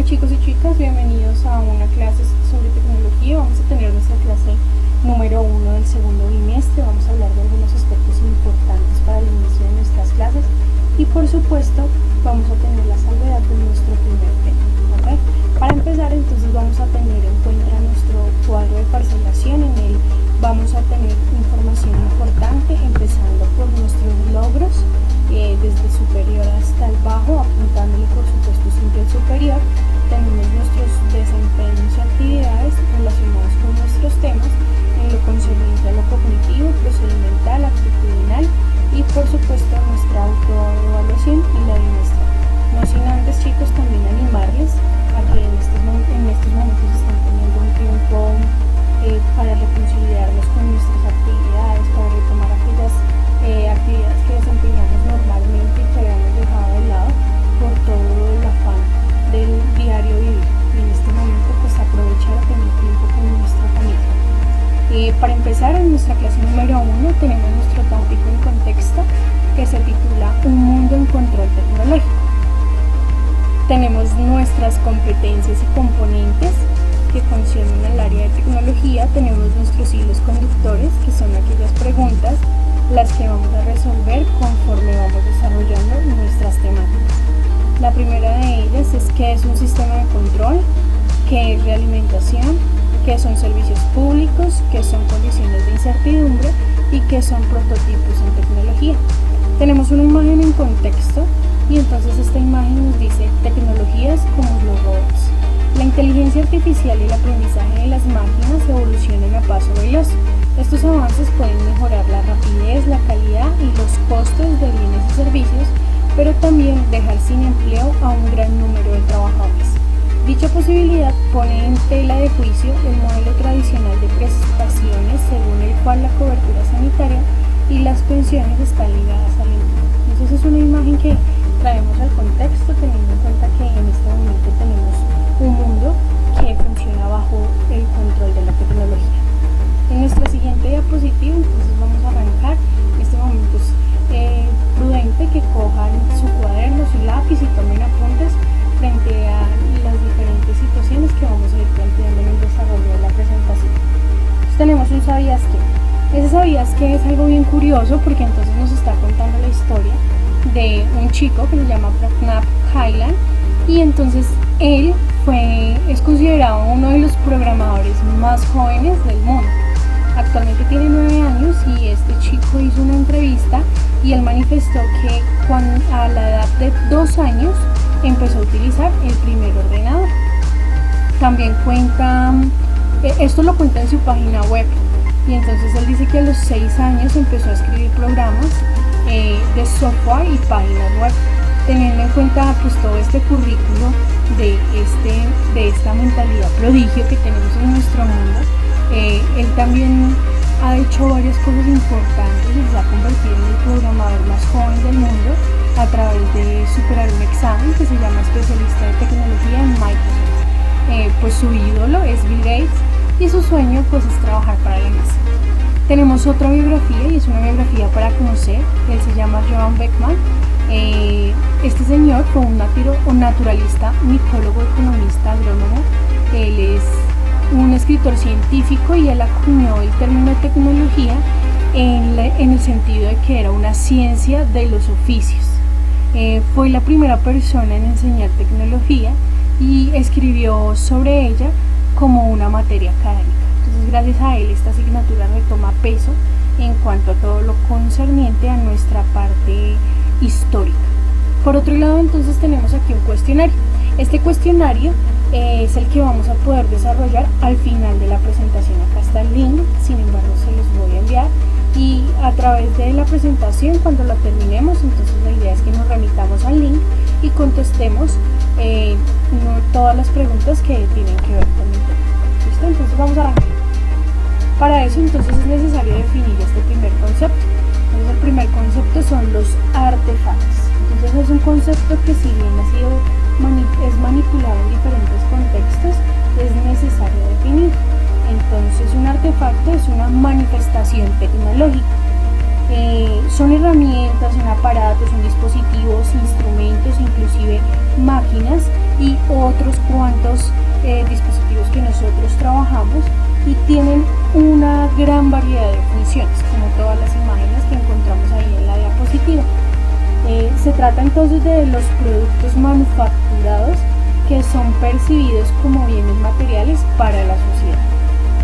Hola chicos y chicas, bienvenidos a una clase sobre tecnología. Vamos a tener nuestra clase número 1 del segundo bimestre. Vamos a hablar de algunos aspectos importantes para el inicio de nuestras clases y por supuesto vamos a tener la salvedad de nuestro primer tema, ¿okay? Para empezar entonces vamos a tener en cuenta nuestro cuadro de parcelación. En él vamos a tener información importante, empezando por nuestros logros desde el superior hasta el bajo, apuntándole por supuesto siempre al superior. Tenemos nuestros desempeños y actividades relacionados con nuestros temas en lo concerniente a lo cognitivo, procedimental, actitudinal y por supuesto nuestra autoevaluación y la bimestral. No sin antes, chicos, también animarles a que en estos momentos están teniendo un tiempo para reconciliarnos con nuestras actividades, para retomar aquellas actividades que desempeñamos normalmente y que habíamos dejado de lado por todo el afán del diario vivir, y en este momento pues aprovechar a tener tiempo con nuestra familia. Para empezar, en nuestra clase número 1 tenemos nuestro tópico en contexto que se titula Un mundo en control tecnológico. Tenemos nuestras competencias y componentes que funcionan en el área de tecnología. Tenemos nuestros hilos conductores, que son aquellas preguntas las que vamos a resolver conforme vamos desarrollando nuestras temáticas. La primera de ellas es qué es un sistema de control, qué es realimentación, qué son servicios públicos, qué son condiciones de incertidumbre y qué son prototipos en tecnología. Tenemos una imagen en contexto y entonces esta imagen nos dice tecnologías como los robots. La inteligencia artificial y el aprendizaje de las máquinas evolucionan a paso veloz. Estos avances pueden mejorar la rapidez, la calidad y los costos de bienes y servicios, pero también dejar sin empleo a un gran número de trabajadores. Dicha posibilidad pone en tela de juicio el modelo tradicional de prestaciones según el cual la cobertura sanitaria y las pensiones están ligadas al empleo. Entonces es una imagen que traemos al contexto teniendo en cuenta que en este momento tenemos un mundo que funciona bajo el control de la tecnología. En nuestra siguiente diapositiva entonces vamos a arrancar. En este momento es prudente que cojan su cuaderno, su lápiz y tomen apuntes frente a las diferentes situaciones que vamos a ir planteando en el desarrollo de la presentación. Entonces tenemos un ¿sabías qué? Ese ¿sabías qué? Es algo bien curioso porque entonces nos está contando la historia de un chico que se llama Pratnam Kailan, y entonces él es considerado uno de los programadores más jóvenes del mundo. Actualmente tiene 9 años y este chico hizo una entrevista y él manifestó que a la edad de 2 años empezó a utilizar el primer ordenador. También esto lo cuenta en su página web, y entonces él dice que a los 6 años empezó a escribir programas de software y páginas web. Teniendo en cuenta pues todo este currículo de esta mentalidad prodigio que tenemos en nuestro mundo, él también ha hecho varias cosas importantes y se ha convertido en el programador más joven del mundo a través de superar un examen que se llama especialista de tecnología en Microsoft. Pues su ídolo es Bill Gates y su sueño pues es trabajar para la NASA. Tenemos otra biografía y es una biografía para conocer. Él se llama Johan Beckman. Este señor fue un naturalista, micólogo, economista, agrónomo. Él es un escritor científico y él acuñó el término tecnología en el sentido de que era una ciencia de los oficios. Fue la primera persona en enseñar tecnología y escribió sobre ella como una materia académica. Entonces, gracias a él, esta asignatura retoma peso en cuanto a todo lo concerniente a nuestra parte histórica. Por otro lado, entonces tenemos aquí un cuestionario. Este cuestionario es el que vamos a poder desarrollar al final de la presentación. Acá está el link, sin embargo se los voy a enviar y a través de la presentación, cuando la terminemos, entonces la idea es que nos remitamos al link y contestemos todas las preguntas que tienen que ver con el tema. ¿Listo? Entonces vamos a arrancar. Para eso entonces es necesario definir este primer concepto. Entonces el primer concepto son los artefactos. Entonces es un concepto que, si bien es manipulado en diferentes contextos, es necesario definir. Entonces un artefacto es una manifestación tecnológica. Son herramientas, son aparatos, son dispositivos, instrumentos, inclusive máquinas y otros cuantos dispositivos que nosotros trabajamos, y tienen una gran variedad de funciones, como todas las imágenes que encontramos ahí en la diapositiva. Se trata entonces de los productos manufacturados que son percibidos como bienes materiales para la sociedad.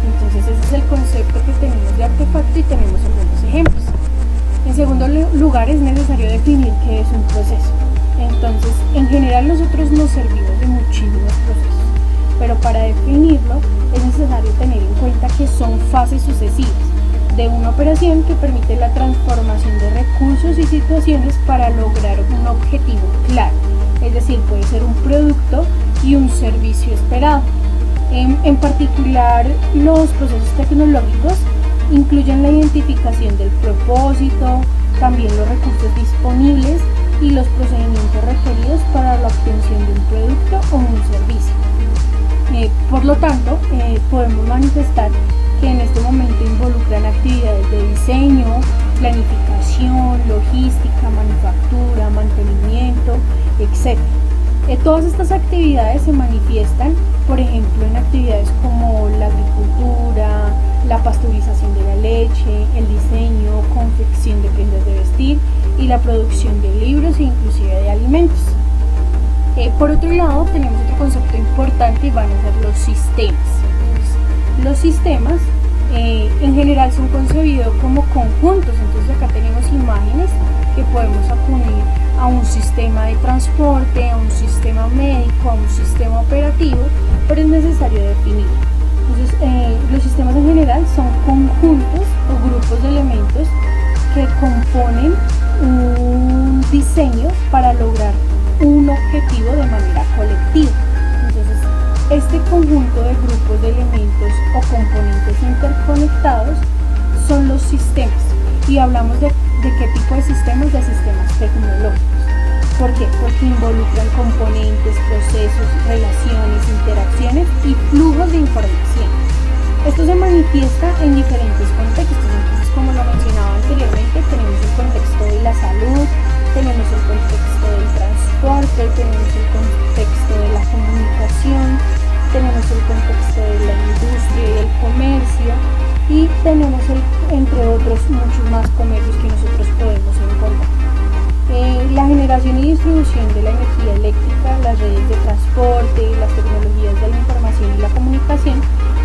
Entonces ese es el concepto que tenemos de artefacto y tenemos algunos ejemplos. En segundo lugar, es necesario definir qué es un proceso. Entonces, en general nosotros nos servimos de muchísimos procesos, pero para definirlo es necesario tener en cuenta que son fases sucesivas de una operación que permite la transformación de recursos y situaciones para lograr un objetivo claro. Es decir, puede ser un producto y un servicio esperado. En particular, los procesos tecnológicos incluyen la identificación del propósito, también los recursos disponibles y los procedimientos requeridos para la obtención de un producto o un servicio. Por lo tanto, podemos manifestar que en este momento involucran actividades de diseño, planificación, logística, manufactura, mantenimiento, etc. Todas estas actividades se manifiestan, por ejemplo, en actividades como la agricultura, la pasteurización de la leche, el diseño, confección de prendas de vestir y la producción de libros e inclusive de alimentos. Por otro lado, tenemos otro concepto importante y van a ser los sistemas. Los sistemas en general son concebidos como conjuntos, entonces acá tenemos imágenes que podemos acudir a un sistema de transporte, a un sistema médico, a un sistema operativo, pero es necesario definir. Entonces, los sistemas en general son conjuntos o grupos de elementos que componen un diseño para lograr un objetivo de manera colectiva. Entonces, este conjunto de grupos de elementos o componentes interconectados son los sistemas, y hablamos de qué tipo de sistemas tecnológicos. ¿Por qué? Porque involucran componentes, procesos, relaciones, interacciones y flujos de información. Esto se manifiesta en diferentes contextos. Entonces, como lo mencionaba anteriormente, tenemos el contexto de la salud, tenemos el contexto del transporte, tenemos el contexto de la comunicación, tenemos el contexto de la industria y el comercio, y tenemos entre otros muchos más comercios que nosotros podemos encontrar. La generación y distribución de la energía eléctrica, las redes de transporte, las tecnologías de la información y la comunicación,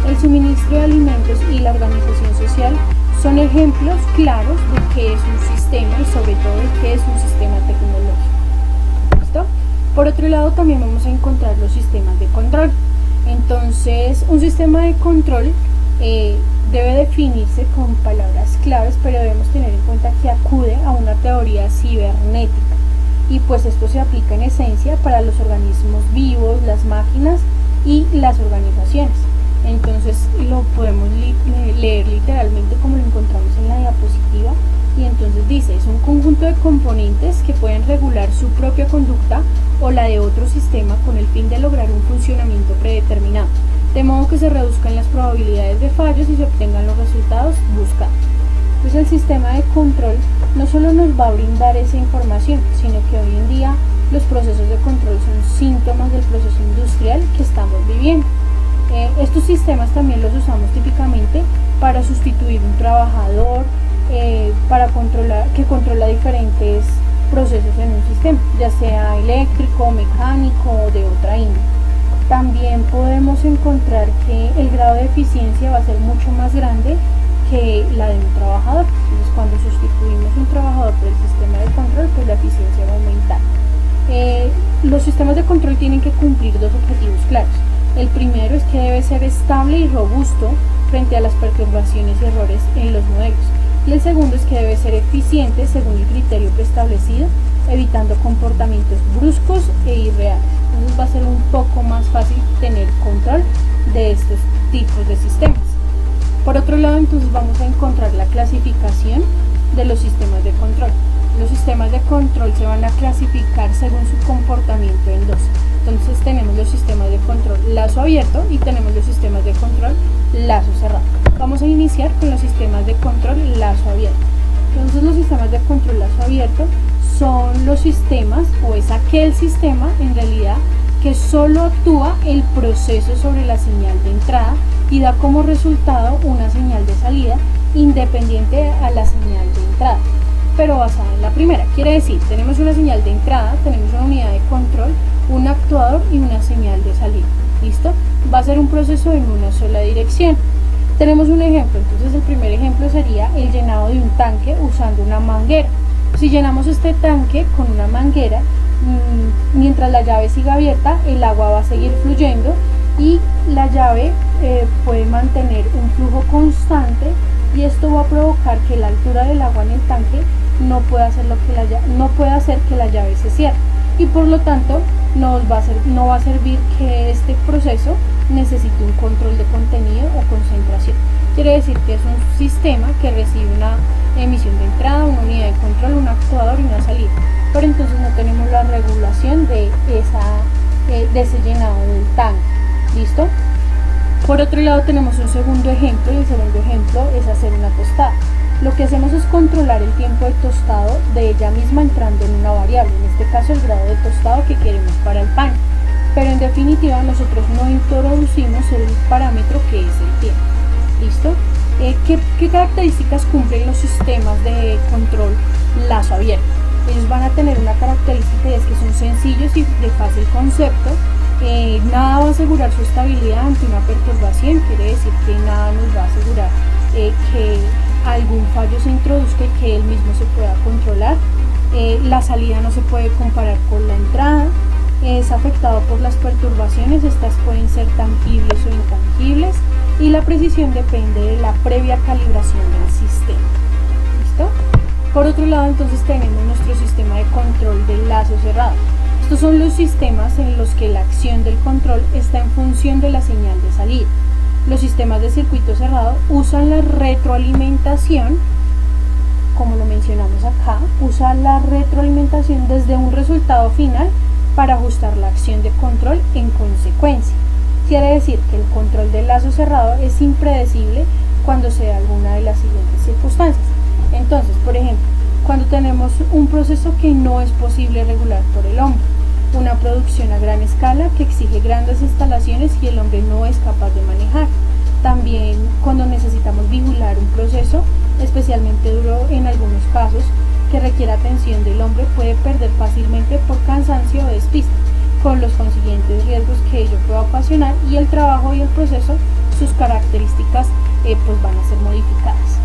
el suministro de alimentos y la organización social son ejemplos claros de qué es un sistema y sobre todo de qué es un sistema tecnológico. ¿Listo? Por otro lado, también vamos a encontrar los sistemas de control. Entonces, un sistema de control debe definirse con palabras claves, pero debemos tener en cuenta que acude a una teoría cibernética, y pues esto se aplica en esencia para los organismos vivos, las máquinas y las organizaciones. Entonces lo podemos leer literalmente como lo encontramos en la diapositiva, y entonces dice: es un conjunto de componentes que pueden regular su propia conducta o la de otro sistema con el fin de lograr un funcionamiento predeterminado, de modo que se reduzcan las probabilidades de fallos y se obtengan los resultados buscados. Entonces el sistema de control no solo nos va a brindar esa información, sino que hoy en día los procesos de control son síntomas del proceso industrial que estamos viviendo. Estos sistemas también los usamos típicamente para sustituir un trabajador, que controla diferentes procesos en un sistema, ya sea eléctrico, mecánico o de otra índole. También podemos encontrar que el grado de eficiencia va a ser mucho más grande que la de un trabajador. Entonces, cuando sustituimos un trabajador por el sistema de control, pues la eficiencia va a aumentar. Los sistemas de control tienen que cumplir dos objetivos claros. El primero es que debe ser estable y robusto frente a las perturbaciones y errores en los modelos. Y el segundo es que debe ser eficiente según el criterio preestablecido, evitando comportamientos bruscos e irreales. Entonces va a ser un poco más fácil tener control de estos tipos de sistemas. Por otro lado, entonces vamos a encontrar la clasificación de los sistemas de control. Los sistemas de control se van a clasificar según su comportamiento en dos. Entonces tenemos los sistemas de control lazo abierto y tenemos los sistemas de control lazo cerrado. Vamos a iniciar con los sistemas de control lazo abierto. Entonces los sistemas de control lazo abierto son los sistemas, o es aquel sistema en realidad que solo actúa el proceso sobre la señal de entrada y da como resultado una señal de salida independiente a la señal de entrada, pero basada en la primera. Quiere decir, tenemos una señal de entrada, tenemos una unidad de control, un actuador y una señal de salida. ¿Listo? Va a ser un proceso en una sola dirección. Tenemos un ejemplo, entonces el primer ejemplo sería el llenado de un tanque usando una manguera. Si llenamos este tanque con una manguera, mientras la llave siga abierta, el agua va a seguir fluyendo y la llave puede mantener un flujo constante, y esto va a provocar que la altura del agua en el tanque no pueda hacer que la llave se cierre, y por lo tanto no va a servir que este proceso necesite un control de contenido o concentración. Quiere decir que es un sistema que recibe una emisión de entrada, una unidad de control, un actuador y una salida, pero entonces no tenemos la regulación de ese llenado del tanque. ¿Listo? Por otro lado tenemos un segundo ejemplo, y el segundo ejemplo es hacer una tostada. Lo que hacemos es controlar el tiempo de tostado de ella misma entrando en una variable, en este caso el grado de tostado que queremos para el pan, pero en definitiva nosotros no introducimos el parámetro que es el tiempo. ¿Listo? ¿Qué características cumplen los sistemas de control lazo abierto? Ellos van a tener una característica, y es que son sencillos y de fácil concepto. Nada va a asegurar su estabilidad ante una perturbación, quiere decir que nada nos va a asegurar que algún fallo se introduzca y que él mismo se pueda controlar. La salida no se puede comparar con la entrada, es afectado por las perturbaciones, estas pueden ser tangibles o intangibles, y la precisión depende de la previa calibración del sistema. ¿Listo? Por otro lado, entonces tenemos nuestro sistema de control del lazo cerrado. Estos son los sistemas en los que la acción del control está en función de la señal de salida. Los sistemas de circuito cerrado usan la retroalimentación, como lo mencionamos acá, usa la retroalimentación desde un resultado final para ajustar la acción de control en consecuencia. Quiere decir que el control del lazo cerrado es impredecible cuando se da alguna de las siguientes circunstancias. Entonces, por ejemplo, cuando tenemos un proceso que no es posible regular por el hombre, una producción a gran escala que exige grandes instalaciones y el hombre no es capaz de manejar. También cuando necesitamos vigilar un proceso especialmente duro en algunos casos que requiere atención del hombre, puede perder fácilmente por cansancio o despista, con los consiguientes riesgos que ello pueda ocasionar, y el trabajo y el proceso, sus características pues van a ser modificadas.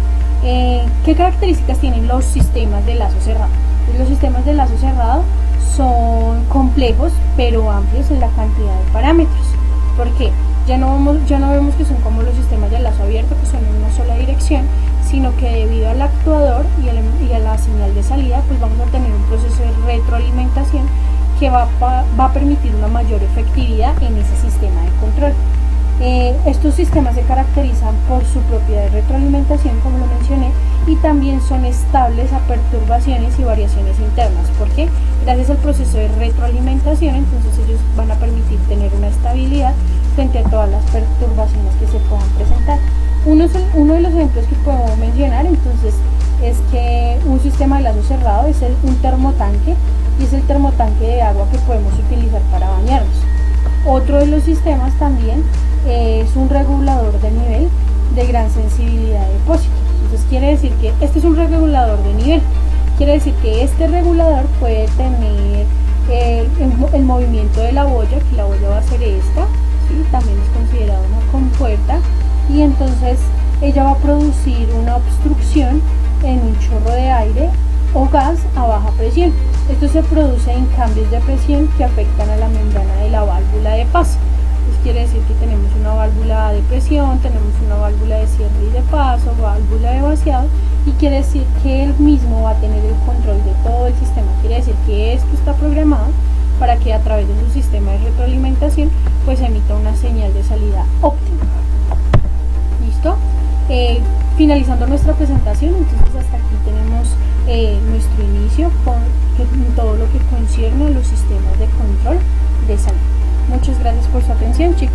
¿Qué características tienen los sistemas de lazo cerrado? Pues los sistemas de lazo cerrado son complejos pero amplios en la cantidad de parámetros. ¿Por qué? Ya no vemos que son como los sistemas de lazo abierto, que son en una sola dirección, sino que debido al actuador y a la señal de salida, pues vamos a tener un proceso de retroalimentación que va a permitir una mayor efectividad en ese sistema de control. Estos sistemas se caracterizan por su propiedad de retroalimentación, como lo mencioné, y también son estables a perturbaciones y variaciones internas. ¿Por qué? Gracias al proceso de retroalimentación, entonces ellos van a permitir tener una estabilidad frente a todas las perturbaciones que se puedan presentar. Uno de los ejemplos que podemos mencionar entonces es que un sistema de lazo cerrado es un termotanque, y es el termotanque de agua que podemos utilizar para bañarnos. Otro de los sistemas también es un regulador de nivel de gran sensibilidad de depósito. Entonces quiere decir que este es un regulador de nivel, quiere decir que este regulador puede tener el movimiento de la boya, que la boya va a ser esta, ¿sí? También es considerada una compuerta, y entonces ella va a producir una obstrucción en un chorro de aire o gas a baja presión. Esto se produce en cambios de presión que afectan a la membrana de la válvula de paso. Pues quiere decir que tenemos una válvula de presión, tenemos una válvula de cierre y de paso, válvula de vaciado, y quiere decir que él mismo va a tener el control de todo el sistema. Quiere decir que esto está programado para que a través de su sistema de retroalimentación pues emita una señal de salida óptima. ¿Listo? Finalizando nuestra presentación, entonces hasta aquí tenemos nuestro inicio con todo lo que concierne a los sistemas de control de salida. Muchas gracias por su atención, chicos.